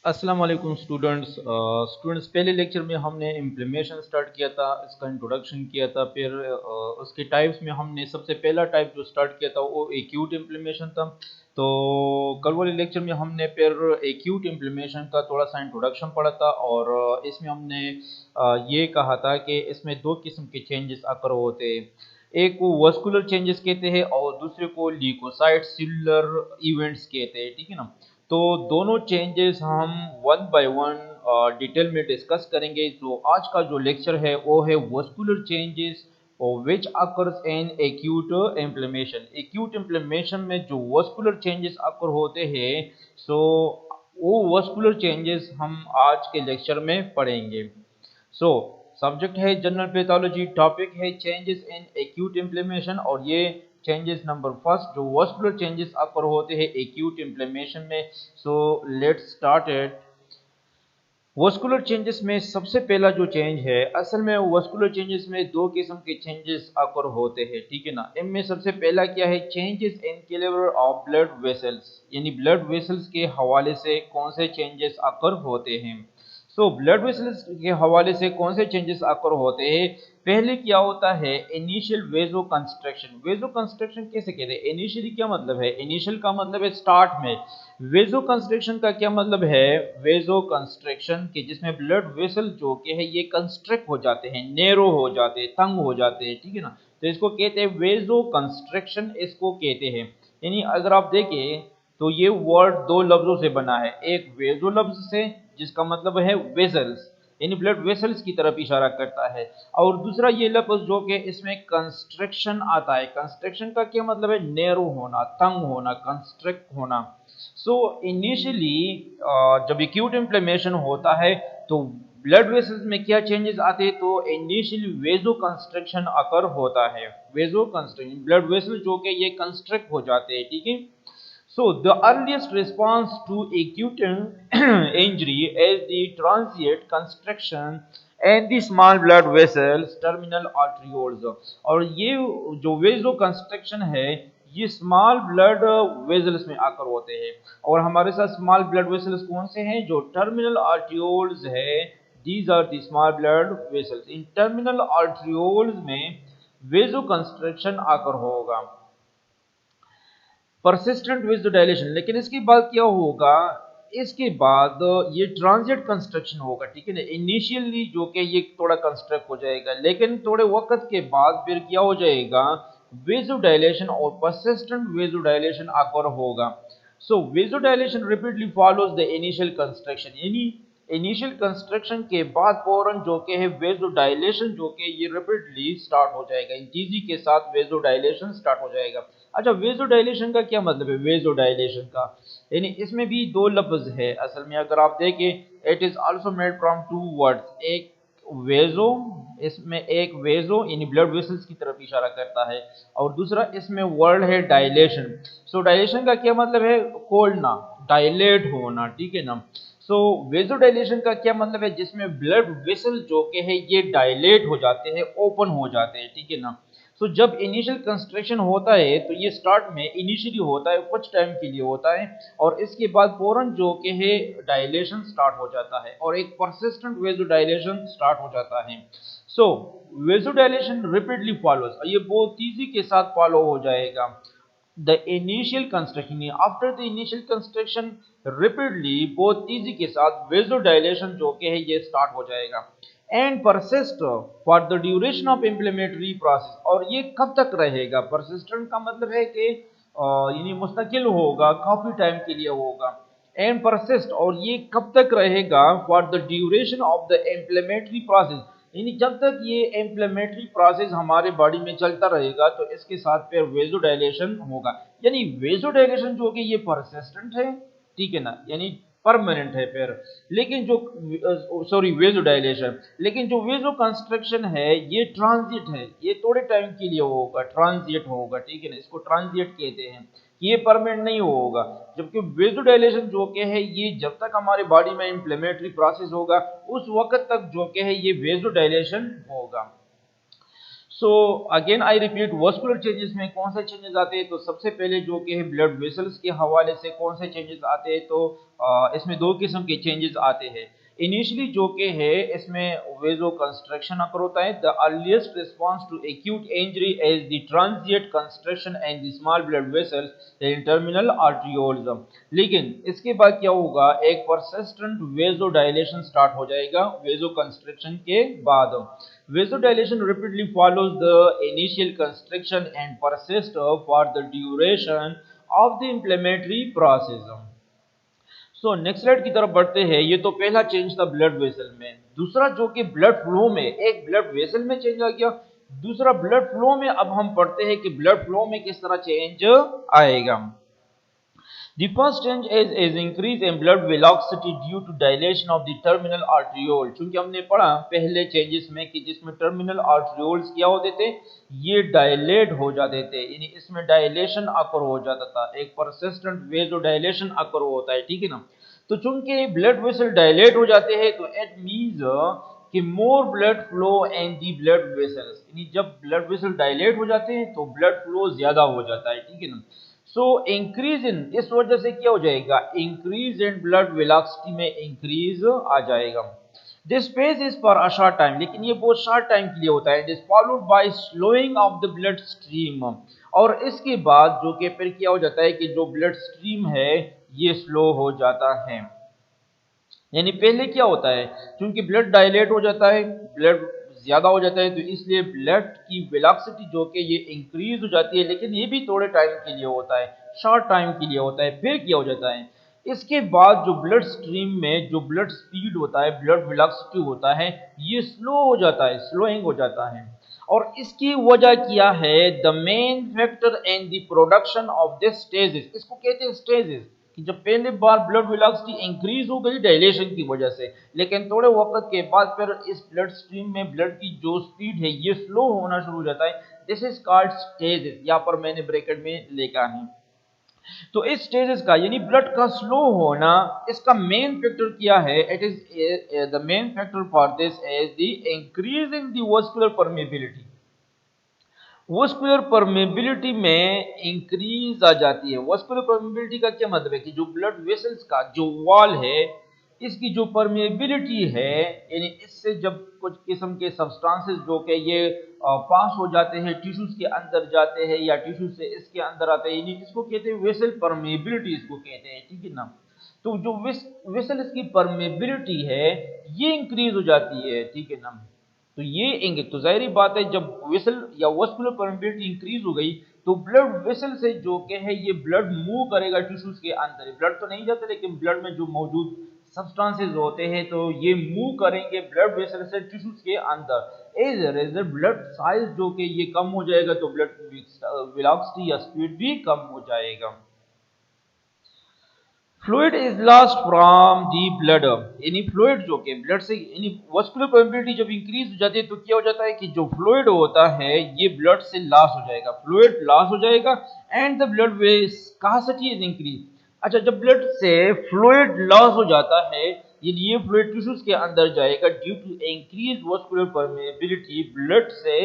अस्सलाम वालेकुम स्टूडेंट्स पहले लेक्चर में हमने इम्प्लीमेशन स्टार्ट किया था, इसका इंट्रोडक्शन किया था। फिर उसके टाइप्स में हमने सबसे पहला टाइप जो स्टार्ट किया था वो एक्यूट इम्प्लीमेशन था। तो कल वाले लेक्चर में हमने फिर एक्यूट इम्प्लीमेशन का थोड़ा सा इंट्रोडक्शन पढ़ा था और इसमें हमने ये कहा था कि इसमें दो किस्म के चेंजेस अकर होते हैं। एक को वस्कुलर चेंजेस कहते हैं और दूसरे को ल्यूकोसाइट सेलुलर इवेंट्स कहते हैं, ठीक है ना। तो दोनों चेंजेस हम वन बाय वन डिटेल में डिस्कस करेंगे। तो आज का जो लेक्चर है वो है vascular changes which occurs in acute inflammation. Acute inflammation में जो वस्कुलर चेंजेस अकर होते हैं, सो वो वस्कुलर चेंजेस हम आज के लेक्चर में पढ़ेंगे। सो सब्जेक्ट है जनरल पैथोलॉजी, टॉपिक है चेंजेस इन एक्यूट इन्फ्लेमेशन और ये चेंजेस नंबर फर्स्ट जो वस्कुलर चेंजेस अकर होते हैं एक्यूट इन्फ्लेमेशन में। So let's start it. Vascular changes में सबसे पहला जो चेंज है, असल में वस्कुलर चेंजेस में दो किस्म के चेंजेस अकर होते हैं, ठीक है ना। इनमें सबसे पहला क्या है, changes in calibre of blood vessels, यानी ब्लड वेसल्स के हवाले से कौन से चेंजेस अकर होते हैं। सो ब्लड वेसल्स के हवाले से कौन से चेंजेस अकर होते हैं। पहले क्या होता है, इनिशियल वेजो कंस्ट्रक्शन। वेजो कंस्ट्रक्शन कैसे कहते हैं, इनिशियली क्या मतलब है, इनिशियल का मतलब है स्टार्ट में। वेजो कंस्ट्रक्शन का क्या मतलब है, वेजो कंस्ट्रक्शन के जिसमें ब्लड वेसल जो के है ये कंस्ट्रक्ट हो जाते हैं, नैरो हो जाते हैं, तंग हो जाते हैं, ठीक है ना। तो इसको कहते हैं वेजो कंस्ट्रक्शन, इसको कहते हैं। यानी अगर आप देखें तो ये वर्ड दो लफ्जों से बना है, एक वेजो लफ्ज से जिसका मतलब है वेसल्स, यानी ब्लड वेसल्स की तरफ इशारा करता है, और दूसरा ये लफ्ज जो कि इसमें कंस्ट्रक्शन आता है। कंस्ट्रक्शन का क्या मतलब है, नैरो होना, तंग होना, कंस्ट्रक्ट होना। सो इनिशियली जब एक्यूट इन्फ्लेमेशन होता है तो ब्लड वेसल्स में क्या चेंजेस आते हैं, तो इनिशियली वेजो कंस्ट्रक्शन अकर होता है। वेजो कंस्ट्रक्शन, ब्लड वेसल जो कि ये कंस्ट्रक्ट हो जाते हैं, ठीक है। So the earliest response to acute injury is the transient constriction and the small blood vessels terminal arterioles। और ये जो वेजो कंस्ट्रक्शन है ये स्मॉल ब्लड वेसल्स में आकर होते हैं। और हमारे साथ स्मॉल ब्लड वेसल्स कौन से हैं, जो टर्मिनल आर्टियोल्स है। These are the small blood vessels. In terminal arterioles में वेजो कंस्ट्रक्शन आकर होगा, परसिस्टेंट वेजोडाइलेशन। लेकिन इसके बाद क्या होगा, इसके बाद ये ट्रांजिट कंस्ट्रक्शन होगा, ठीक है ना। इनिशियली जो कि ये थोड़ा कंस्ट्रक्ट हो जाएगा, लेकिन थोड़े वक्त के बाद फिर क्या हो जाएगा, वेजोडाइलेशन और परसिस्टेंट वेजोडाइलेशन आकर होगा। So vasodilation repeatedly follows the initial constriction, यानी इनिशियल कंस्ट्रक्शन के बाद फौरन जो कि है वेजोडाइलेशन जो कि ये रिपीटली स्टार्ट हो जाएगा, तेजी के साथ वेजोडाइलेशन स्टार्ट हो जाएगा। अच्छा, वेजोडाइलेशन का क्या मतलब है, वेजोडाइलेशन का यानी इसमें भी दो लफ्ज है असल में। अगर आप देखें, it is also made from two words, एक वेजो, इसमें एक वेजो यानी ब्लड वेसल्स की तरफ इशारा करता है, और दूसरा इसमें वर्ड है डायलेशन। सो डायलेशन का क्या मतलब है, खोलना, डायलेट होना, ठीक है ना। सो वेजोडाइलेशन का क्या मतलब है, जिसमें ब्लड वेसल जो के है ये डायलेट हो जाते हैं, ओपन हो जाते हैं, ठीक है ना। सो जब इनिशियल कंस्ट्रक्शन होता है तो ये स्टार्ट में इनिशियली होता है, कुछ टाइम के लिए होता है, और इसके बाद फौरन जो के है डायलेशन स्टार्ट हो जाता है और एक परसिस्टेंट वेजोडाइलेशन स्टार्ट हो जाता है। सो वेजोडाइलेशन रिपीटली फॉलोज, ये बहुत तेजी के साथ फॉलो हो जाएगा। The initial construction, after the initial construction repeatedly, बहुत तेजी के साथ वेजोडाइलेशन जो के है ये स्टार्ट हो जाएगा। And persist for the duration of inflammatory process, और ये कब तक रहेगा, परसिस्टेंट का मतलब है कि यानी मुस्तकिल होगा, काफी टाइम के लिए होगा। एंड परसिस्ट, और ये कब तक रहेगा, for the duration of the inflammatory process, यानी जब तक ये इम्प्लीमेटरी प्रोसेस हमारे बॉडी में चलता रहेगा तो इसके साथ फिर वेजोडाइलेशन होगा। यानी वेजोडाइलेशन जो कि ये परसिस्टेंट है, ठीक है ना, यानी परमानेंट है फिर। लेकिन जो सॉरी वेजोडाइलेशन, लेकिन जो वेजो कंस्ट्रक्शन है ये ट्रांजिट है, ये थोड़े टाइम के लिए होगा, ट्रांजिट होगा, ठीक है ना, इसको ट्रांजिट कहते हैं, ये परमानेंट नहीं होगा। जबकि वेजोडाइलेशन जो के है ये जब तक हमारे बॉडी में इंफ्लेमेटरी प्रोसेस होगा उस वक्त तक जो के है ये वेजोडाइलेशन होगा। So again I repeat, vascular changes में कौन से चेंजेस आते हैं? तो सबसे पहले जो कि है ब्लड वेसल्स के हवाले से कौन से चेंजेस आते हैं? तो इसमें दो किस्म के चेंजेस आते हैं। इनिशियली जो कि है इसमें वेजो कंस्ट्रक्शन अकर होता है। The earliest response to acute injury is the transient construction and the small blood vessels in terminal arterioles. लेकिन इसके बाद क्या होगा? एक परसिस्टेंट वेजो डायलेशन स्टार्ट हो जाएगा वेजो कंस्ट्रक्शन के बाद। Vasodilation rapidly follows the initial constriction and persists for the duration of the inflammatory process. So next slide की तरफ बढ़ते हैं। ये तो पहला चेंज था ब्लड वेसल में। दूसरा जो कि ब्लड फ्लो में, एक ब्लड वेसल में चेंज आ गया, दूसरा ब्लड फ्लो में अब हम पढ़ते हैं कि ब्लड फ्लो में किस तरह चेंज आएगा। The first change is increase in blood velocity due to dilation of the terminal arteriole। चूंकि हमने पढ़ा पहले चेंजेस में कि जिसमें टर्मिनल आर्ट्रियोल्स क्या होते थे, ये डायलेट हो जाते थे, यानी इसमें डायलेशन अकर हो जाता था, एक परसिस्टेंट वेजो डायलेशन अकर होता है, ठीक है ना। तो चूंकि ब्लड वेसल डायलेट हो जाते हैं तो इट मीन्स कि more blood flow in the blood vessels, यानी जब ब्लड वेसल डायलेट हो जाते हैं तो ब्लड फ्लो ज्यादा हो जाता है, ठीक है ना। सो इंक्रीज इन, इस वजह से क्या हो जाएगा? इंक्रीज इन ब्लड वेलोसिटी में इंक्रीज आ जाएगा। This phase is for a short time, लेकिन ये बहुत शॉर्ट टाइम के लिए होता है। This followed by slowing of the blood stream, और इसके बाद जो कि फिर क्या हो जाता है कि जो ब्लड स्ट्रीम है ये स्लो हो जाता है। यानी पहले क्या होता है, क्योंकि ब्लड डायलेट हो जाता है, ब्लड ज्यादा हो जाता है, तो इसलिए ब्लड की वेलोसिटी जो कि ये इंक्रीज हो जाती है, लेकिन ये भी थोड़े टाइम के लिए होता है, शॉर्ट टाइम के लिए होता है। फिर क्या हो जाता है, इसके बाद जो ब्लड स्ट्रीम में जो ब्लड स्पीड होता है, ब्लड वेलोसिटी होता है, ये स्लो हो जाता है, स्लोइंग हो जाता है। और इसकी वजह क्या है? The main factor in the production of this stages, इसको कहते हैं स्टेजेस, कि जब पहले बार ब्लड वेलोसिटी इंक्रीज हो गई डायलेशन की वजह से, लेकिन थोड़े वक्त के बाद फिर इस ब्लड स्ट्रीम में ब्लड की जो स्पीड है ये स्लो होना शुरू हो जाता है। दिस इज कॉल्ड स्टेजेस, यहाँ पर मैंने ब्रैकेट में लिखा है। तो इस स्टेजेस का यानी ब्लड का स्लो होना, इसका मेन फैक्टर क्या है? It is the main factor for this is the increase in the vascular permeability. Vascular permeability में इंक्रीज आ जाती है। वास्कुलर परमेबिलिटी का क्या मतलब है कि जो ब्लड वेसल्स का जो वॉल है, इसकी जो परमेबिलिटी है, यानी इससे जब कुछ किस्म के सब्सटेंसेस जो कि ये पास हो जाते हैं, टिश्यूज के अंदर जाते हैं या टिश्यू से इसके अंदर आते हैं, यानी इसको कहते हैं वेसल परमेबिलिटी, इसको कहते हैं, ठीक है ना। तो जो वेसल इसकी परमेबिलिटी है ये इंक्रीज हो जाती है, ठीक है ना। तो ये इंगित, तो जाहिर बात है जब वेसल या वास्कुलर परमेबिलिटी इंक्रीज हो गई तो ब्लड वेसल से जो के है ये ब्लड मूव करेगा टिश्यूज के अंदर। ब्लड तो नहीं जाता, लेकिन ब्लड में जो मौजूद सब्सटेंसेस होते हैं तो ये मूव करेंगे ब्लड वेसल से टिश्यूज के अंदर। As a result blood size जो कि ये कम हो जाएगा, तो ब्लड वेलोसिटी या स्पीड भी कम हो जाएगा। Fluid is lost from the blood, यानी फ्लूइड जो कि ब्लड से, यानी वास्कुलर परमेबिलिटी जब इंक्रीज हो जाती है तो क्या हो जाता है कि जो फ्लूइड होता है ये ब्लड से लॉस हो जाएगा, फ्लूइड लॉस हो जाएगा and the blood viscosity is increase. अच्छा, जब ब्लड से फ्लूइड लॉस हो जाता है, ये फ्लूइड टिश्यूज के अंदर जाएगा due to increase vascular permeability, blood से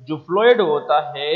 जो फ्लूइड होता है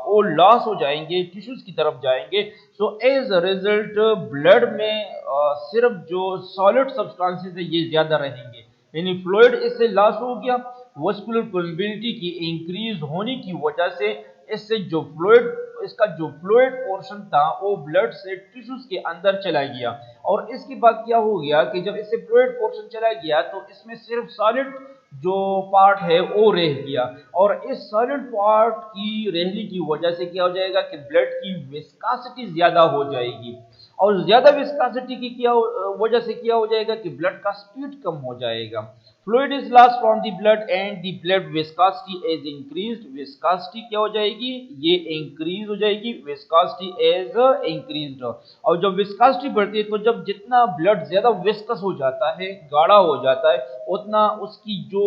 वो लॉस हो जाएंगे, टिश्यूज की तरफ जाएंगे। So as a result blood में सिर्फ जो सॉलिड सब्सटेंसेस है ये ज्यादा रहेंगे, यानी फ्लूइड इससे लॉस हो गया। वास्कुलर परमेबिलिटी की इंक्रीज होने की वजह से इससे जो फ्लूइड, इसका जो फ्लूइड पोर्शन था वो ब्लड से टिश्यूज के अंदर चला गया। और इसके बाद क्या हो गया कि जब इससे फ्लूइड पोर्शन चला गया तो इसमें सिर्फ सॉलिड जो पार्ट है वो रह गया, और इस सॉलिड पार्ट की रहने की वजह से क्या हो जाएगा कि ब्लड की विस्कोसिटी ज्यादा हो जाएगी, और ज्यादा विस्कोसिटी की क्या वजह से क्या हो जाएगा कि ब्लड का स्पीड कम हो जाएगा। Fluid is lost from the blood and the blood viscosity is increased. Viscosity क्या हो जाएगी? ये इंक्रीज हो जाएगी, विस्कोसिटी इज इंक्रीज्ड। और जब विस्कोसिटी बढ़ती है तो जब जितना ब्लड ज्यादा विस्कस हो जाता है, गाढ़ा हो जाता है, उतना उसकी जो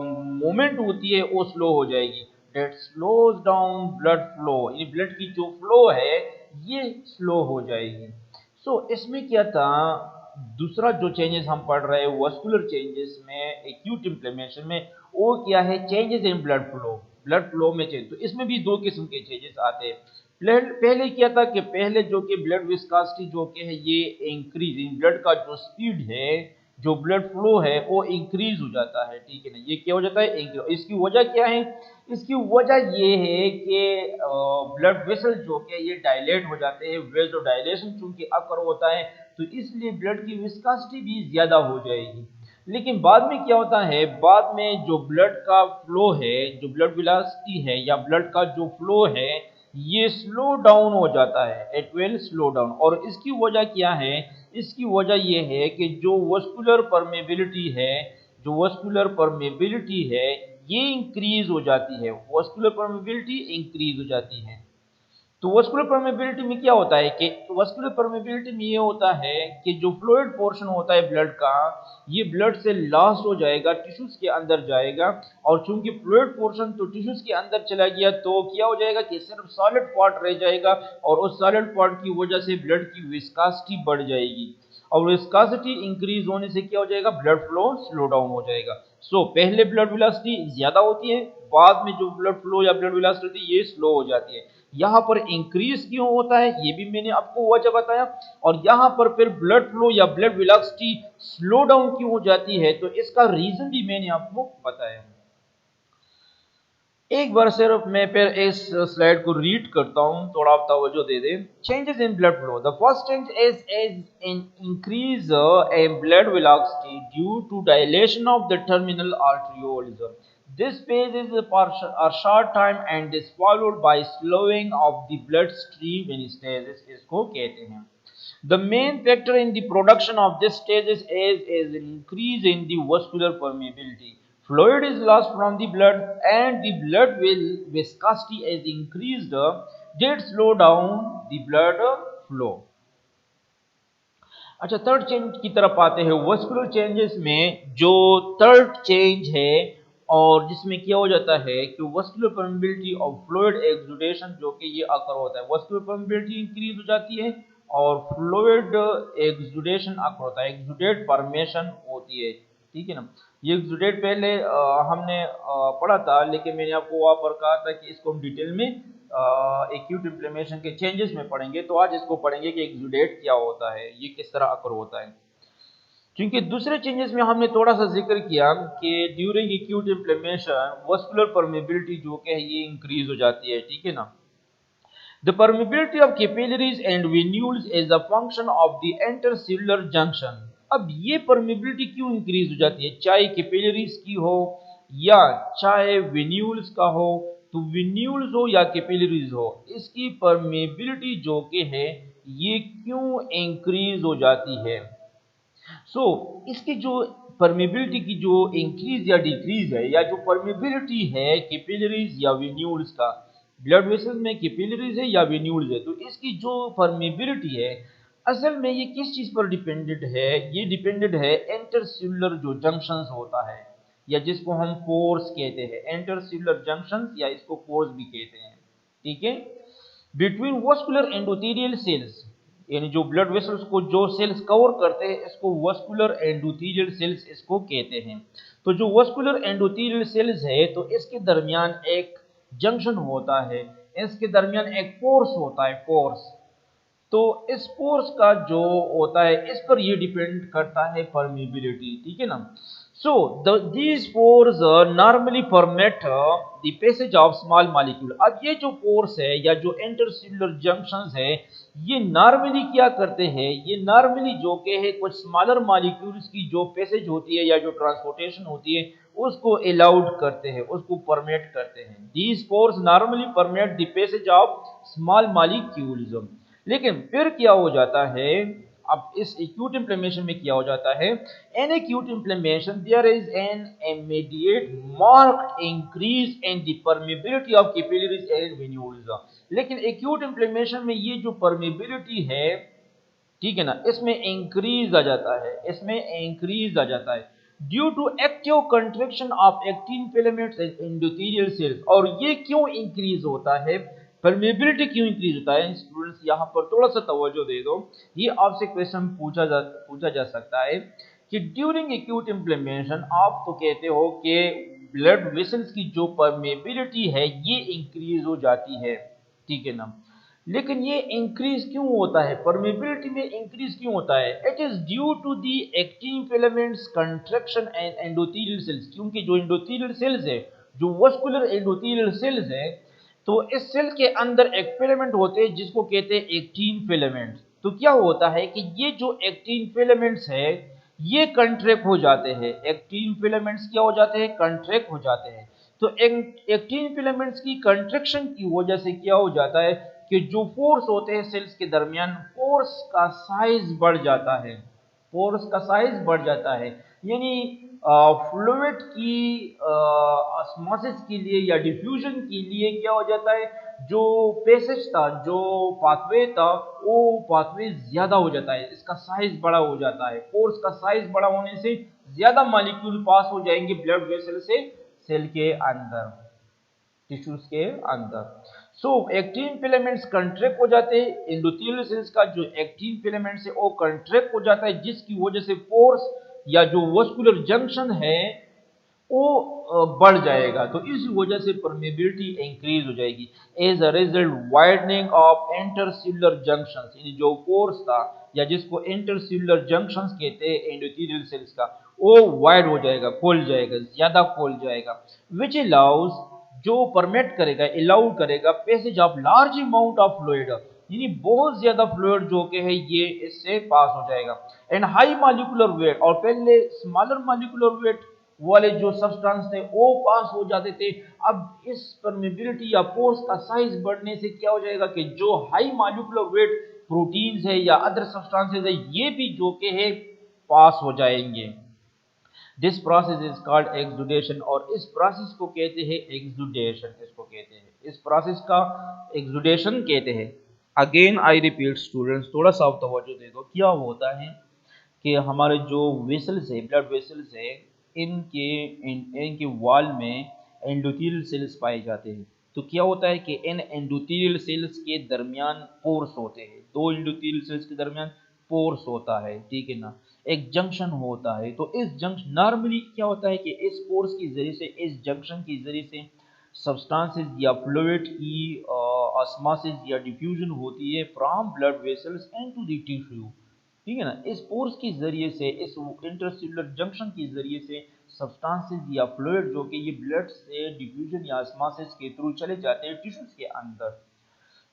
मूवमेंट होती है वो स्लो हो जाएगी। That slows down blood flow, यानी ब्लड की जो फ्लो है ये स्लो हो जाएगी। सो इसमें क्या था दूसरा जो चेंजेस हम पढ़ रहे हैं वस्कुलर चेंजेस में एक्यूट इन्फ्लेमेशन में, वो क्या है, चेंजेस इन ब्लड फ्लो में चेंज। तो इसमें भी दो किस्म के चेंजेस आते हैं। पहले क्या था कि पहले जो कि ब्लड विस्कोसिटी जो कि है ये इंक्रीज इन ब्लड का जो स्पीड है, जो ब्लड फ्लो है वो इंक्रीज हो जाता है, ठीक है ना, ये क्या हो जाता है, इंक्रीज। इसकी वजह क्या है, इसकी वजह ये है कि ब्लड वेसल जो कि ये डायलेट हो जाते हैं, वेसो डायलेशन चूंकि अकर होता है तो इसलिए ब्लड की विस्कोसिटी भी ज्यादा हो जाएगी। लेकिन बाद में क्या होता है, बाद में जो ब्लड का फ्लो है, जो ब्लड वेलोसिटी है या ब्लड का जो फ्लो है ये स्लो डाउन हो जाता है, इट विल स्लो डाउन। और इसकी वजह क्या है, इसकी वजह ये है कि जो वस्कुलर परमेबिलिटी है, जो वस्कुलर परमेबिलिटी है ये इंक्रीज हो जाती है, वस्कुलर परमेबिलिटी इंक्रीज हो जाती है। तो वस्कुलर परमेबिलिटी में क्या होता है कि वस्कुलर परमेबिलिटी में ये होता है कि जो फ्लूइड पोर्शन होता है ब्लड का, ये ब्लड से लॉस हो जाएगा, टिश्यूज के अंदर जाएगा। और चूंकि फ्लूइड पोर्शन तो टिश्यूज के अंदर चला गया तो क्या हो जाएगा कि सिर्फ सॉलिड पार्ट रह जाएगा, और उस सॉलिड पार्ट की वजह से ब्लड की विस्कोसिटी बढ़ जाएगी। और विस्कोसिटी इंक्रीज होने से क्या हो जाएगा, ब्लड फ्लो स्लो डाउन हो जाएगा। सो पहले ब्लड वेलोसिटी ज्यादा होती है, बाद में जो ब्लड फ्लो या ब्लड वेलोसिटी होती है ये स्लो हो जाती है। यहाँ पर इंक्रीज क्यों होता है ये भी मैंने आपको वजह बताया, और यहाँ पर फिर ब्लड फ्लो या ब्लड वेलोसिटी स्लो डाउन क्यों हो जाती है तो इसका रीजन भी मैंने आपको बताया। एक बार सिर्फ मैं फिर इस स्लाइड को रीड करता हूं, थोड़ा आप तवज्जो दे दें। Changes in blood flow, the first change is an increase in blood velocity due to dilation of the terminal arterioles. This phase is a short time and is followed by slowing of the blood stream in stages, इसको कहते हैं। The main factor in the production of this stages is an increase in the vascular permeability. Fluid is lost from the blood and the blood viscosity is increased did slow down the blood flow. अच्छा, third change की तरफ आते हैं। Vascular changes में जो third change है और जिसमें क्या हो जाता है कि vascular permeability of fluid exudation जो कि ये अकर होता है, वस्कुलर परमेबिलिटी इंक्रीज हो जाती है और फ्लूइड एक्सुडेशन अकर होता है, एक्सुडेट फॉर्मेशन होती है, ठीक है ना। ये एक्सुडेट पहले हमने पढ़ा था, लेकिन मैंने आपको वहां पर कहा था कि इसको हम डिटेल में एक्यूट इन्फ्लेमेशन के चेंजेस में पढ़ेंगे। तो आज इसको पढ़ेंगे कि एक्सुडेट क्या होता है, ये किस तरह अकर होता है। क्योंकि दूसरे चेंजेस में हमने थोड़ा सा जिक्र किया कि during acute inflammation vascular permeability जो कि है ये इंक्रीज हो जाती है, ठीक है ना। The permeability of capillaries and venules is a function of the intercellular junction. अब ये परमेबिलिटी क्यों इंक्रीज हो जाती है, चाहे कैपिलरीज की हो या चाहे वेन्यूल्स का हो, तो वेन्यूल्स हो या कैपिलरीज हो, इसकी परमेबिलिटी जो कि है ये क्यों इंक्रीज हो जाती है। इसकी जो परमेबिलिटी की जो इंक्रीज या डिक्रीज है, या जो परमेबिलिटी है कैपिलरीज या वेन्यूल्स का, ब्लड वेसल्स में कैपिलरीज है या वेन्यूल्स है, तो इसकी जो परमेबिलिटी है असल में ये किस चीज पर डिपेंडेंट है, ये डिपेंडेंट है इंटरसेल्युलर जो जंक्शंस होता है, या जिसको हम पोर्स कहते हैं, इंटरसेल्युलर जंक्शंस या इसको पोर्स भी कहते हैं, ठीक है, बिटवीन वस्कुलर एंडोथेलियल सेल्स, यानी जो ब्लड वेसल्स को जो सेल्स कवर करते हैं इसको वस्कुलर एंडोथेलियल सेल्स इसको कहते हैं। तो जो वस्कुलर एंडोथेलियल सेल्स है तो इसके दरमियान एक जंक्शन होता है, इसके दरमियान एक पोर्स होता है, पोर्स। तो इस पोर्स का जो होता है इस पर ये डिपेंड करता है परमेबिलिटी, ठीक है ना। So these pores normally permit the passage of small molecule। अब ये जो pores है या जो इंटरसेल्युलर जंक्शंस है ये नॉर्मली क्या करते हैं, ये नॉर्मली जो के है कुछ स्मॉलर मॉलिक्यूल्स की जो पैसेज होती है या जो ट्रांसपोर्टेशन होती है उसको अलाउड करते हैं, उसको परमिट करते हैं। These pores normally permit the passage of small molecules। लेकिन फिर क्या हो जाता है, अब इस एक्यूट इन्फ्लेमेशन में क्या हो जाता है, in acute inflammation there is an immediate marked increase in the permeability of capillaries and venules. लेकिन एक्यूट इन्फ्लेमेशन में ये जो परमेबिलिटी है, ठीक है ना, इसमें इंक्रीज आ जाता है, इसमें इंक्रीज आ जाता है due to active contraction of actin filaments and endothelial cells. और ये क्यों इंक्रीज होता है, परमेबिलिटी क्यों इंक्रीज होता है? स्टूडेंट्स यहाँ पर थोड़ा सा तवज्जो दे दो, ये आपसे क्वेश्चन पूछा जा सकता है कि ड्यूरिंग एक्यूट इन्फ्लेमेशन आप तो कहते हो कि ब्लड वेसल्स की जो परमेबिलिटी है ये इंक्रीज हो जाती है, ठीक है ना, लेकिन ये इंक्रीज क्यों होता है, परमेबिलिटी में इंक्रीज क्यों होता है? It is due to the actin filaments contraction and endothelial cells, क्योंकि जो एंडोथेलियल सेल्स है, जो वस्कुलर एंडोथेलियल सेल्स है, तो इस सेल के अंदर एक फिलामेंट होते हैं जिसको कहते हैं एक्टिन फिलामेंट्स। तो क्या होता है कि ये जो एक्टिन फिलामेंट्स है ये कंट्रैक्ट हो जाते हैं, एक्टिन फिलामेंट्स क्या हो जाते हैं, कंट्रैक्ट हो जाते हैं। तो एक्टिन फिलामेंट्स की कंट्रैक्शन की वजह से क्या हो जाता है कि जो फोर्स होते हैं सेल्स के दरमियान, फोर्स का साइज बढ़ जाता है, पोर्स का साइज बढ़ जाता है, यानी फ्लूइड की ऑस्मोसिस के लिए या डिफ्यूजन के लिए क्या हो जाता है, जो पैसेज था, जो पाथवे था, वो पाथवे ज्यादा हो जाता है, इसका साइज बड़ा हो जाता है। पोर्स का साइज बड़ा होने से ज्यादा मॉलिक्यूल पास हो जाएंगे ब्लड वेसल से सेल के अंदर, टिश्यूज के अंदर। सो एक्टिन फिलामेंट्स कंट्रैक्ट हो जाते हैं, एंडोथेलियल सेल्स का जो एक्टिन फिलामेंट्स है वो कंट्रैक्ट हो जाता है, जिसकी वजह से पोर्स या जो वस्कुलर जंक्शन है वो बढ़ जाएगा, तो इस वजह से परमेबिलिटी इंक्रीज हो जाएगी। As a result widening of intercellular junctions, यानी जो पोर्स था या जिसको इंटरसेल्युलर जंक्शंस कहते हैं एंडोथेलियल सेल्स का, वो वाइड हो जाएगा, खोल जाएगा, ज्यादा खोल जाएगा, विच अलाउज, जो परमिट करेगा, अलाउ करेगा passage of large amount of fluid, यानी बहुत ज्यादा फ्लूइड जो के है ये इससे पास हो जाएगा। एंड हाई मॉलिक्यूलर वेट, और पहले स्मॉलर मॉलिक्यूलर वेट वाले जो सब्सटेंस थे वो पास हो जाते थे, अब इस परमेबिलिटी या पोर्स का साइज बढ़ने से क्या हो जाएगा कि जो हाई मॉलिक्यूलर वेट प्रोटीन्स है या अदर सब्सटेंसेस है ये भी जो के है पास हो जाएंगे। This process is called exudation, और इस प्रोसेस को कहते हैं एक्सुडेशन, इसको कहते हैं, इस प्रोसेस का एक्सुडेशन कहते हैं। अगेन आई रिपीट स्टूडेंट्स, थोड़ा सा तवज्जो दे दो, क्या होता है कि हमारे जो वेसल्स है, ब्लड वेसल्स है, इनके वॉल में एंडोथेलियल सेल्स पाए जाते हैं। तो क्या होता है कि इन एंडोथेलियल सेल्स के दरमियान पोर्स होते हैं, दो एंडोथेलियल सेल्स के दरमियान पोर्स होता है, ठीक है ना, एक जंक्शन होता है। तो इस जंक्शन नॉर्मली क्या होता है कि इस पोर्स के जरिए से, इस जंक्शन के जरिए से सब्सटेंसेस या फ्लूइड की ऑस्मोसिस या डिफ्यूजन होती है from blood vessels into the tissue, ठीक है ना, इस पोर्स के जरिए से, इस इंटरसेल्युलर जंक्शन के जरिए से सब्सटेंसेस या फ्लूइड जो कि ये ब्लड से डिफ्यूजन या ऑस्मोसिस के थ्रू चले जाते हैं टिश्यूज के अंदर।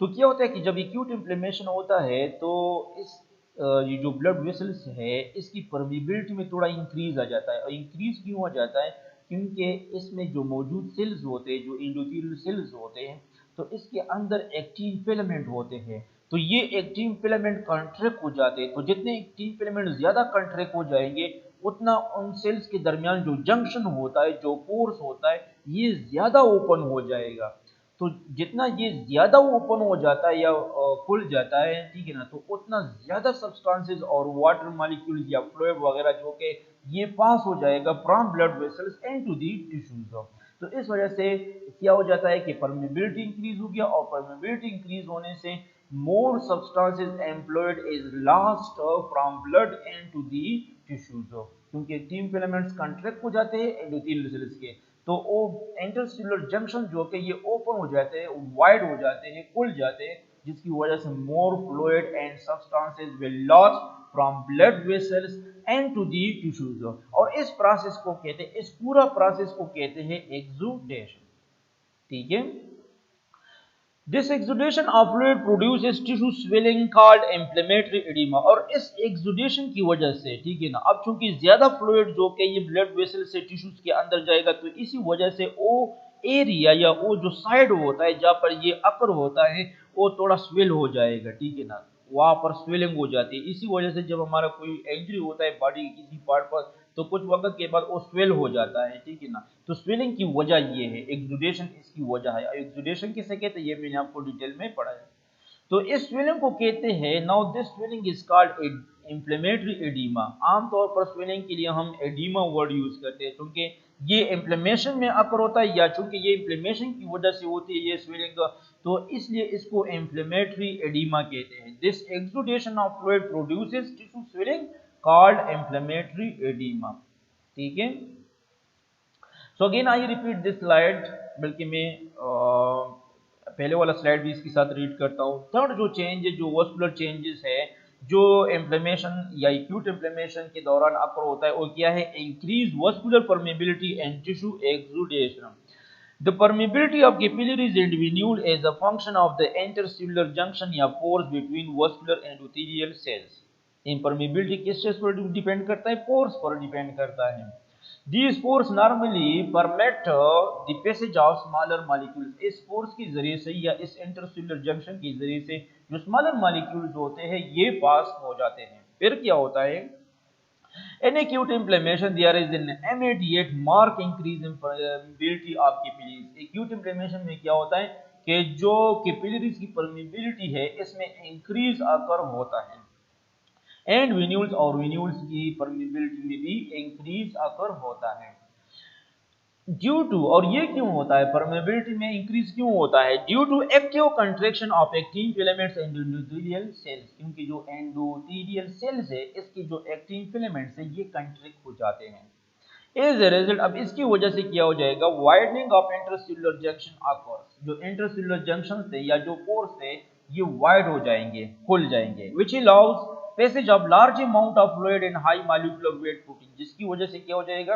तो क्या होता है कि जब एक्यूट इन्फ्लेमेशन होता है तो इस ये जो ब्लड वेसल्स है इसकी परमिबिलिटी में थोड़ा इंक्रीज आ जाता है, और इंक्रीज क्यों हो जाता है, क्योंकि इसमें जो मौजूद सेल्स होते हैं, जो एंडोथेलियल सेल्स होते हैं, तो इसके अंदर एक्टिन फिलामेंट होते हैं, तो ये एक्टिन फिलामेंट कंट्रैक्ट हो जाते हैं। तो जितने एक्टिन फिलामेंट ज्यादा कंट्रैक्ट हो जाएंगे उतना उन सेल्स के दरमियान जो जंक्शन होता है, जो पोर्स होता है, ये ज्यादा ओपन हो जाएगा। तो जितना ये ज्यादा ओपन हो जाता है या खुल जाता है, ठीक है ना, तो उतना ज्यादा सब्सटेंसेस और वाटर मॉलिक्यूल्स या फ्लूइड वगैरह जो कि ये पास हो जाएगा from blood vessels into the tissues. तो इस वजह से क्या हो जाता है कि परमेबिलिटी इंक्रीज हो गया, और परमेबिलिटी इंक्रीज होने से मोर substances and fluid is lost from blood into the tissues, क्योंकि टीम फिलामेंट्स कंट्रैक्ट हो जाते हैं एंडोथेलियल सेल्स के, तो वो इंटरसेल्युलर जंक्शन जो कि ये ओपन हो जाते हैं, वाइड हो जाते हैं, खुल जाते हैं, जिसकी वजह से more fluid and substances will lost from blood vessels and to the tissues. और इस प्रोसेस को कहते हैं, इस पूरा प्रोसेस को कहते हैं एक्सुडेशन, ठीक है। This exudation of fluid produces tissue swelling called inflammatory edema, और इस exudation की वजह से, ठीक है ना, अब चूंकि ज्यादा फ्लूइड जो कि ये ब्लड वेसल से टिश्यूज के अंदर जाएगा, तो इसी वजह से वो एरिया या वो जो साइड होता है जहाँ पर ये अकर होता है वो थोड़ा स्वेल हो जाएगा, ठीक है ना, वहां पर स्वेलिंग हो जाती है। इसी वजह से जब हमारा कोई इंजरी होता है बॉडी के किसी पार्ट पर, तो कुछ वक्त के बाद वो स्वेल हो जाता है, ठीक है ना, तो स्वेलिंग की वजह ये है, एक्सुडेशन इसकी वजह है। एक्सुडेशन किसे कहते हैं ये मैंने आपको डिटेल में पढ़ाया। तो इस स्वेलिंग को कहते हैं, now this swelling is called inflammatory oedema. आमतौर पर स्वेलिंग के लिए हम एडीमा वर्ड यूज करते हैं, क्योंकि ये इंफ्लेमेशन में अकर होता है, या चूंकि ये इंफ्लेमेशन की वजह से होती है ये स्वेलिंग, तो इसलिए इसको इन्फ्लेमेटरी एडिमा कहते हैं। This exudation of fluid produces tissue swelling called inflammatory oedema. ठीक है, so again I repeat this slide, बल्कि मैं पहले वाला स्लाइड भी इसके साथ रीड करता हूँ। थर्ड जो चेंज है, जो वस्कुलर चेंजेस है जो इन्फ्लेमेशन या एक्यूट इन्फ्लेमेशन के दौरान अकर होता है, वो क्या है? Increase vascular permeability and tissue exudation. The permeability of capillaries and venule is a function of the intercellular junction या pores between vascular endothelial cells। Impermeability किस चीज पर डिपेंड करता है? पोर्स पर डिपेंड करता है। These pores normally permit the passage of smaller molecules। इस पोर्स के जरिए से या इस इंटरसेल्युलर जंक्शन के जरिए से जो स्मॉलर मॉलिक्यूल्स होते हैं ये पास हो जाते हैं। फिर क्या होता है? In acute inflammation, there is an immediate marked increase in permeability of capillaries। Acute inflammation में क्या होता है कि जो capillaries की permeability है इसमें increase आकर होता है, and venules और venules की permeability में भी increase आकर होता है। ड्यू टू, और ये क्यों होता है? परमेबिलिटी में इंक्रीज क्यों होता है? Due to active contraction of actin filaments and endothelial cells. क्योंकि जो एंडोथेलियल सेल्स है इसकी जो एक्टिन फिलामेंट्स है ये कंट्रैक्ट हो जाते हैं। एज ए रिजल्ट, अब इसकी वजह से क्या हो जाएगा? Widening of intercellular junction occurs. जो इंटरसेल्युलर जंक्शन थे या जो पोर्स थे ये वाइड हो जाएंगे, खुल जाएंगे, which allows passage of large amount of fluid in high molecular weight protein. जिसकी वजह से क्या हो जाएगा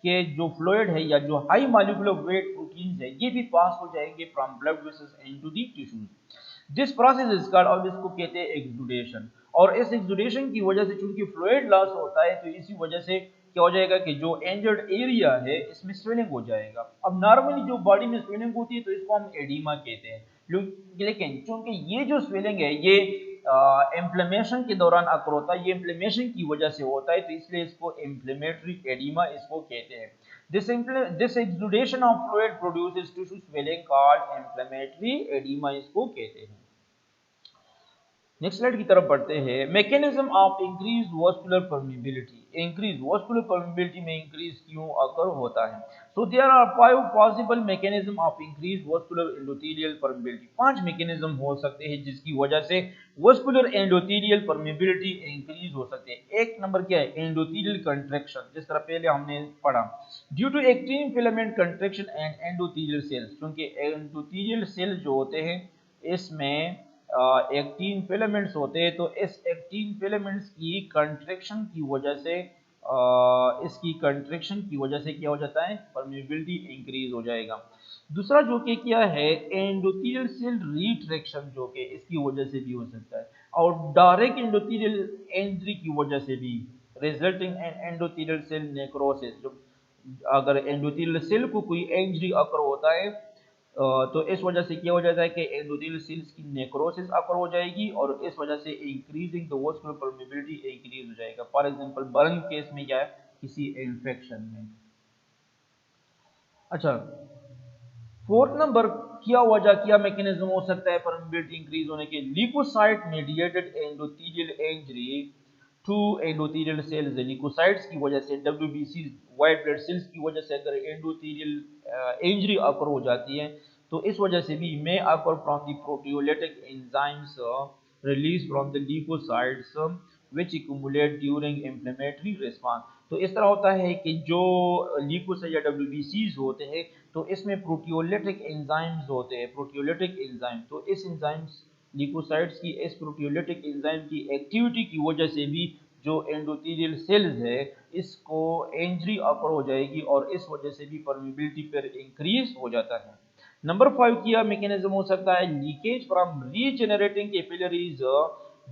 कि जो फ्लूइड है या जो हाई मॉलिक्यूलर वेट प्रोटीन्स है ये भी पास हो जाएंगे from blood vessels into the tissues. This process is called, और इसको कहते हैं एक्सुडेशन। और इस एक्सुडेशन की वजह से चूंकि फ्लूइड लॉस होता है तो इसी वजह से क्या हो जाएगा कि जो इंजर्ड एरिया है इसमें स्वेलिंग हो जाएगा। अब नॉर्मली जो बॉडी में स्वेलिंग होती है तो इसको हम एडिमा कहते हैं, लेकिन चूंकि ये जो स्वेलिंग है ये इन्फ्लेमेशन के दौरान अकर होता है, ये इन्फ्लेमेशन की वजह से होता है, तो इसलिए इसको इन्फ्लेमेटरी एडिमा इसको कहते हैं। This exudation of fluid produces tissue swelling called inflammatory oedema इसको कहते हैं। नेक्स्ट स्लाइड की तरफ बढ़ते हैं। Mechanism of increase vascular permeability. Increase vascular permeability में इंक्रीज क्यों अकर होता है? So there are 5 possible mechanism of increase vascular endothelial permeability. 5 mechanism हो सकते हैं जिसकी वजह से वस्कुलर एंडोथेलियल परमेबिलिटी इंक्रीज हो सकते हैं। एक नंबर क्या है? एंडोथेलियल कंट्रैक्शन, जिस तरह पहले हमने पढ़ा। Due to actin filament contraction and endothelial cells, क्योंकि एंडोथेलियल सेल जो होते हैं इसमें एक्टिन फिलामेंट्स होते हैं, तो इस एक्टिन फिलामेंट्स की कंट्रैक्शन की वजह से क्या हो जाता है? परमेबिलिटी इंक्रीज हो जाएगा। दूसरा जो कि क्या है? एंडोथेलियल सेल रिट्रैक्शन, जो कि इसकी वजह से भी हो सकता है, और डायरेक्ट एंडोथेलियल इंजरी की वजह से भी, resulting in endothelial cell necrosis. जो अगर एंडोथेलियल सेल को कोई इंजरी अकर होता है तो इस वजह से क्या हो जाता है कि एंडोथेलियल सेल्स की नेक्रोसिस अकर हो जाएगी और इस वजह से increasing the vascular permeability increase हो जाएगा। फॉर एग्जांपल बर्न केस में या किसी इन्फेक्शन में। अच्छा, फोर्थ नंबर क्या वजह, क्या मैकेनिज्म हो सकता है परमेबिलिटी इंक्रीज होने के? Leukocyte mediated endothelial injury to endothelial cells. Leukocytes की वजह से, डब्ल्यूबीसी व्हाइट ब्लड सेल्स की वजह से अगर एंडोथेलियल इंजरी अकर हो जाती है तो इस वजह से भी may occur from the proteolytic enzymes release from the leukocytes which accumulate during inflammatory response. तो इस तरह होता है कि जो ल्यूकोसाइट या डब्ल्यूबीसीज होते हैं तो इसमें प्रोटियोलिटिक एंजाइम्स होते हैं, प्रोटियोलिटिक एंजाइम। तो इस एंजाइम्स ल्यूकोसाइट्स की इस प्रोटियोलिटिक एंजाइम की एक्टिविटी की वजह से भी जो एंडोथेलियल सेल्स है इसको इंजरी अकर हो जाएगी और इस वजह से भी परमेबिलिटी पर इंक्रीज हो जाता है। नंबर 5 किया मैकेनिज्म हो सकता है leakage from regenerating capillaries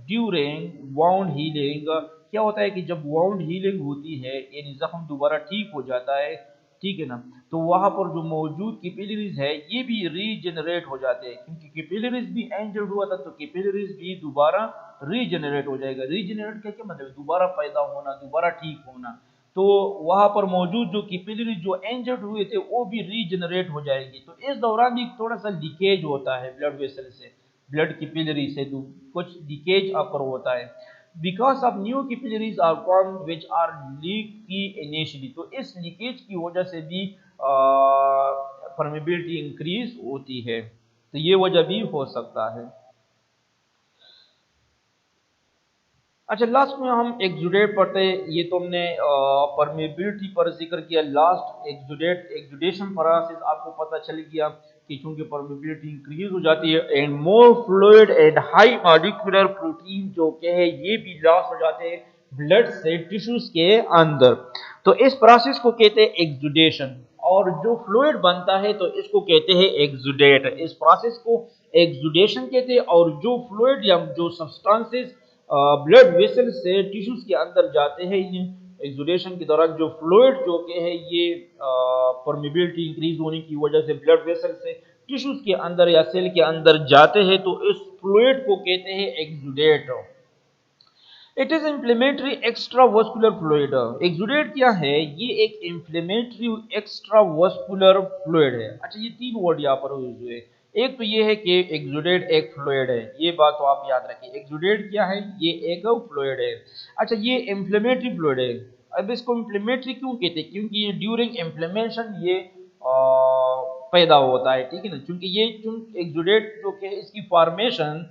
during wound healing. क्या होता है कि जब वाउंड हीलिंग होती है यानी जख्म दोबारा ठीक हो जाता है, ठीक है ना, तो वहां पर जो मौजूद कैपिलरीज है ये भी रीजनरेट हो जाते हैं, क्योंकि कैपिलरीज भी इंजर्ड हुआ था तो कैपिलरीज भी दोबारा रीजनरेट हो जाएगा। रीजनरेट का क्या मतलब है? दोबारा पैदा होना, दोबारा ठीक होना। तो वहां पर मौजूद जो कैपिलरीज जो इंजर्ड हुए थे वो भी रीजनरेट हो जाएंगे। तो इस दौरान भी थोड़ा सा लीकेज होता है ब्लड वेसल से, ब्लड कैपिलरी से कुछ लीकेज अकर होता है। because of new capillaries are formed which are leaky initially। तो इस लीकेज की वजह से भी परमेबिलिटी इंक्रीज होती है। तो ये वजह भी हो सकता है। अच्छा, लास्ट में हम एक्सुडेट पढ़ते हैं। ये तो हमने परमेबिलिटी पर जिक्र किया। लास्ट एक्सुडेशन प्रोसेस आपको पता चल गया कि चूंकि परमेबिलिटी इंक्रीज हो जाती है and more fluid and high molecular protein जो के है ये भी लॉस हो जाते हैं ब्लड से टिश्यूज के अंदर। तो इस प्रोसेस को कहते हैं एक्सुडेशन। और जो फ्लूइड बनता है तो इसको कहते हैं एक्सुडेट। इस प्रोसेस को एक्सुडेशन कहते हैं। और जो फ्लूइड या जो सब्सटेंसेस ब्लड वेसल से टिश्यूज के अंदर जाते हैं, ये एक्सुडेशन के दौरान जो फ्लूइड जो के है ये परमिबिलिटी इंक्रीज होने की वजह से ब्लड वेसल से टिश्यूज के अंदर या सेल के अंदर जाते हैं, तो इस फ्लूइड को कहते हैं exudate. It is inflammatory extravascular fluid. Exudate क्या है? ये एक इंफ्लेमेटरी एक्स्ट्रावास्कुलर फ्लूइड है। अच्छा, ये तीन वर्ड यहाँ पर यूज हुए। एक तो ये है कि एक्सुडेट एक फ्लूइड है, ये बात तो आप याद रखिए। एक्सुडेट क्या है? ये एक फ्लूइड है। अच्छा, ये इंफ्लेमेटरी फ्लूइड है। अब इसको इंफ्लेमेटरी क्यों कहते हैं? क्योंकि ड्यूरिंग इंफ्लेमेशन ये पैदा होता है, ठीक है ना। क्योंकि ये एक्सुडेट जो कि इसकी फॉर्मेशन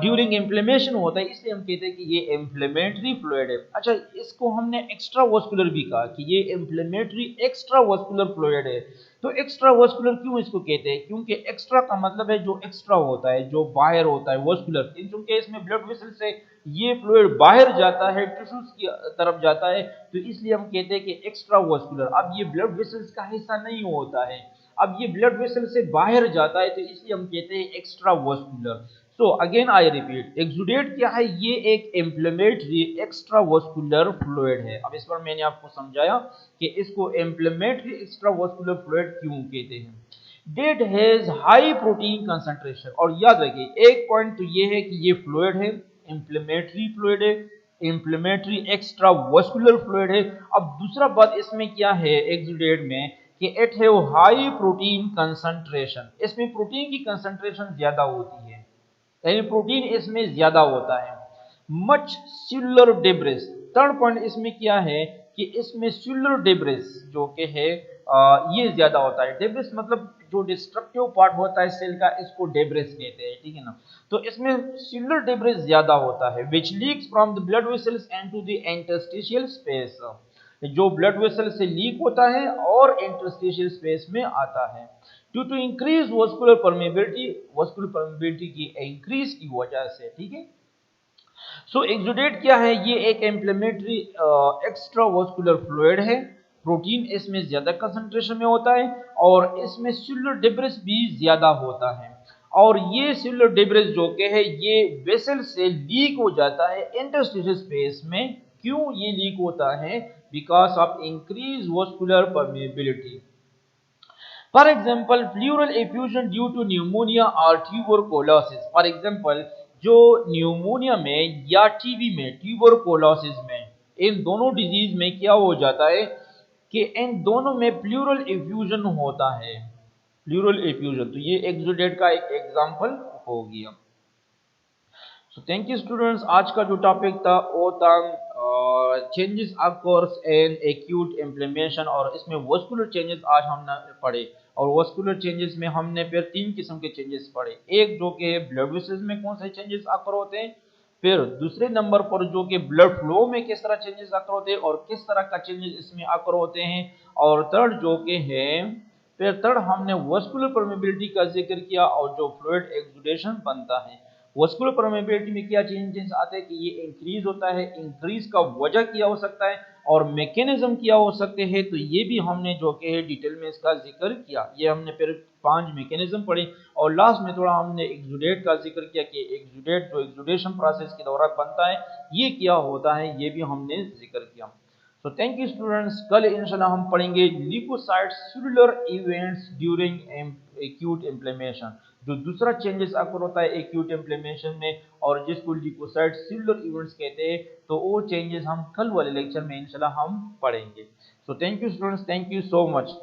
ड्यूरिंग इन्फ्लेमेशन होता है, इसलिए हम कहते हैं कि ये इन्फ्लेमेटरी फ्लूइड है। अच्छा, इसको हमने एक्स्ट्रावास्कुलर भी कहा कि ये इन्फ्लेमेटरी एक्स्ट्रावास्कुलर फ्लूइड है। तो एक्स्ट्रावास्कुलर क्यों इसको कहते हैं? क्योंकि एक्स्ट्रा का मतलब है जो एक्स्ट्रा होता है, जो बाहर होता है, वास्कुलर। क्योंकि इसमें ब्लड वेसल से ये फ्लूइड बाहर जाता है, टिश्यूज की तरफ जाता है, तो इसलिए हम कहते हैं कि एक्स्ट्रावास्कुलर। अब ये ब्लड वेसल्स का हिस्सा नहीं होता है, अब ये ब्लड वेसल से बाहर जाता है, तो इसलिए हम कहते हैं extravascular. So again I repeat, exudate क्या है? ये एक इंफ्लेमेटरी एक्स्ट्रावास्कुलर फ्लूइड है। अब इस पर मैंने आपको समझाया कि इसको इंफ्लेमेटरी एक्स्ट्रावास्कुलर फ्लूइड क्यों कहते हैं। That has high protein concentration. और याद रखिए एक पॉइंट तो ये है कि ये फ्लूइड है, इंफ्लेमेटरी फ्लूइड है, इंफ्लेमेटरी एक्स्ट्रावास्कुलर फ्लूइड है। अब दूसरा बात इसमें क्या है एक्सुडेट में कि it have high protein concentration. इसमें प्रोटीन की कंसंट्रेशन ज्यादा होती है, यानी प्रोटीन इसमें ज्यादा होता है। Much cellular debris. Third point इसमें क्या है कि इसमें सेलुलर डेब्रिस जो कि है ये ज्यादा होता है। डेब्रिस मतलब जो डिस्ट्रक्टिव पार्ट होता है सेल का, इसको डेब्रिस कहते हैं, ठीक है ना। तो इसमें सेलुलर डेब्रिस ज्यादा होता है which leaks from the blood vessels into the interstitial space. जो ब्लड वेसल से लीक होता है और इंटरस्टिशियल स्पेस में आता है due to increase vascular permeability की इंक्रीज की वजह से, ठीक है। सो एक्सुडेट क्या है? ये एक इंफ्लेमेटरी एक्स्ट्रावास्कुलर फ्लूइड है। प्रोटीन इसमें ज्यादा कंसंट्रेशन में होता है और इसमें सेलुलर डेब्रिस भी ज्यादा होता है। और ये सेलुलर डेब्रिस जो के है ये वेसल से लीक हो जाता है इंटरस्टिशियल स्पेस में। क्यों ये लीक होता है? Because of increase vascular permeability. For example, pleural effusion due to pneumonia or tuberculosis. For example, जो न्यूमोनिया में या टीबी में, ट्यूबरकुलोसिस में, इन दोनों डिजीज में क्या हो जाता है कि इन दोनों में प्लूरल एफ्यूजन होता है। प्लूरल एफ्यूजन, तो ये एक्सुडेट का एक एग्जांपल हो गया। सो थैंक यू स्टूडेंट्स। आज का जो टॉपिक था वो था changes occurs in acute inflammation, और इसमें वास्कुलर चेंजेस आज हमने पढ़े। और वास्कुलर चेंजेस में हमने फिर तीन किस्म के चेंजेस पढ़े। एक जो कि ब्लड वेसल्स में कौन से चेंजेस आकर होते हैं, फिर दूसरे नंबर पर जो कि ब्लड फ्लो में किस तरह चेंजेस आकर होते हैं और किस तरह का चेंजेस इसमें आकर होते हैं, और थर्ड जो कि है फिर थर्ड हमने वास्कुलर परमेबिलिटी का जिक्र किया और जो फ्लूइड एक्सुडेशन बनता है। वास्कुलर परमेबिलिटी में क्या चेंजेस आते हैं कि ये इंक्रीज होता है। इंक्रीज का वजह क्या हो सकता है और मैकेनिज्म क्या हो सकते हैं, तो ये भी हमने जो कि है डिटेल में इसका जिक्र किया। ये हमने फिर 5 मैकेनिज्म पढ़े और लास्ट में थोड़ा हमने एक्सुडेट का जिक्र किया कि एक्सुडेट जो एक्सुडेशन प्रोसेस के दौरान बनता है ये क्या होता है, ये भी हमने जिक्र किया। So thank you students. कल इंशाल्लाह हम पढ़ेंगे leukocyte cellular events during acute inflammation. जो दूसरा चेंजेस आकर होता है एक्यूट इन्फ्लेमेशन में और जिसको ल्यूकोसाइट सेलुलर इवेंट्स कहते हैं, तो वो चेंजेस हम कल वाले लेक्चर में इंशाल्लाह हम पढ़ेंगे। सो thank you students, thank you so much.